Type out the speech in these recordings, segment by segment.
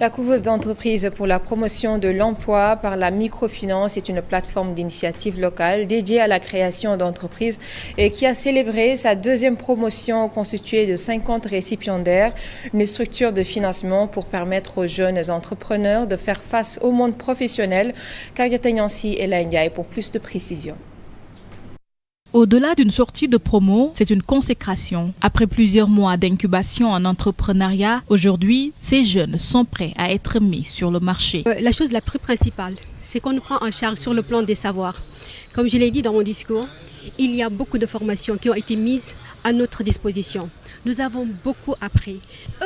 La couveuse d'entreprise pour la promotion de l'emploi par la microfinance est une plateforme d'initiative locale dédiée à la création d'entreprises et qui a célébré sa deuxième promotion constituée de 50 récipiendaires, une structure de financement pour permettre aux jeunes entrepreneurs de faire face au monde professionnel. Kariata Nyansi et Laïndiaï pour plus de précisions. Au-delà d'une sortie de promo, c'est une consécration. Après plusieurs mois d'incubation en entrepreneuriat, aujourd'hui, ces jeunes sont prêts à être mis sur le marché. La chose la plus principale, c'est qu'on nous prend en charge sur le plan des savoirs. Comme je l'ai dit dans mon discours, il y a beaucoup de formations qui ont été mises à notre disposition. Nous avons beaucoup appris.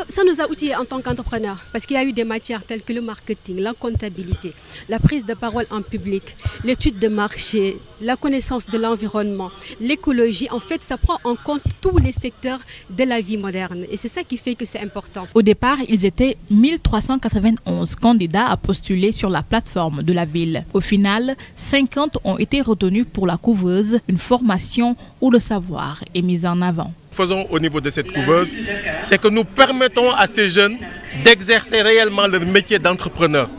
Ça nous a outillés en tant qu'entrepreneurs parce qu'il y a eu des matières telles que le marketing, la comptabilité, la prise de parole en public, l'étude de marché, la connaissance de l'environnement, l'écologie. En fait, ça prend en compte tous les secteurs de la vie moderne et c'est ça qui fait que c'est important. Au départ, ils étaient 1391 candidats à postuler sur la plateforme de la ville. Au final, 50 ont été retenus pour la couveuse, une formation où le savoir est mis en avant. Faisons au niveau de cette couveuse, c'est que nous permettons à ces jeunes d'exercer réellement leur métier d'entrepreneur.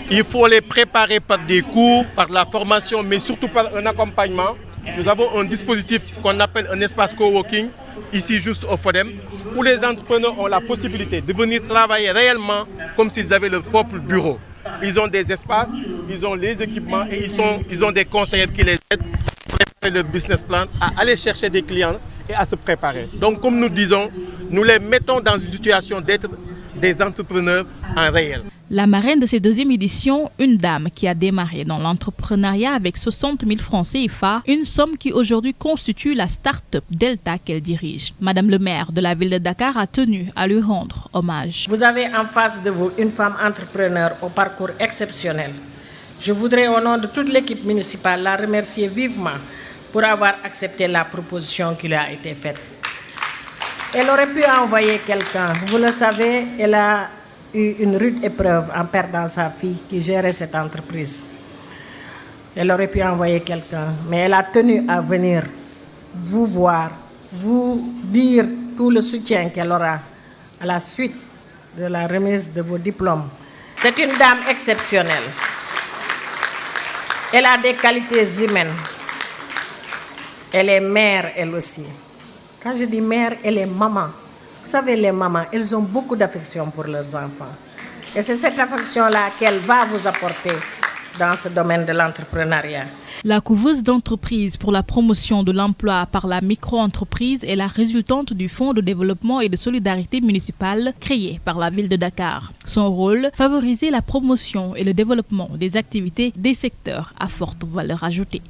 Il faut les préparer par des cours, par la formation, mais surtout par un accompagnement. Nous avons un dispositif qu'on appelle un espace coworking, ici juste au FODEM, où les entrepreneurs ont la possibilité de venir travailler réellement comme s'ils avaient leur propre bureau. Ils ont des espaces, ils ont les équipements et ils ont des conseillers qui les aident à préparer leur business plan, à aller chercher des clients et à se préparer. Donc comme nous disons, nous les mettons dans une situation d'être des entrepreneurs en réel. La marraine de cette deuxième édition, une dame qui a démarré dans l'entrepreneuriat avec 60 000 francs CFA, une somme qui aujourd'hui constitue la start-up Delta qu'elle dirige. Madame le maire de la ville de Dakar a tenu à lui rendre hommage. Vous avez en face de vous une femme entrepreneur au parcours exceptionnel. Je voudrais au nom de toute l'équipe municipale la remercier vivement pour avoir accepté la proposition qui lui a été faite. Elle aurait pu envoyer quelqu'un. Vous le savez, elle a eu une rude épreuve en perdant sa fille qui gérait cette entreprise. Elle aurait pu envoyer quelqu'un, mais elle a tenu à venir vous voir, vous dire tout le soutien qu'elle aura à la suite de la remise de vos diplômes. C'est une dame exceptionnelle. Elle a des qualités humaines. Elle est mère, elle aussi. Quand je dis mère, elle est maman. Vous savez, les mamans, elles ont beaucoup d'affection pour leurs enfants. Et c'est cette affection-là qu'elle va vous apporter dans ce domaine de l'entrepreneuriat. La couveuse d'entreprise pour la promotion de l'emploi par la micro-entreprise est la résultante du Fonds de développement et de solidarité municipale créé par la ville de Dakar. Son rôle, favoriser la promotion et le développement des activités des secteurs à forte valeur ajoutée.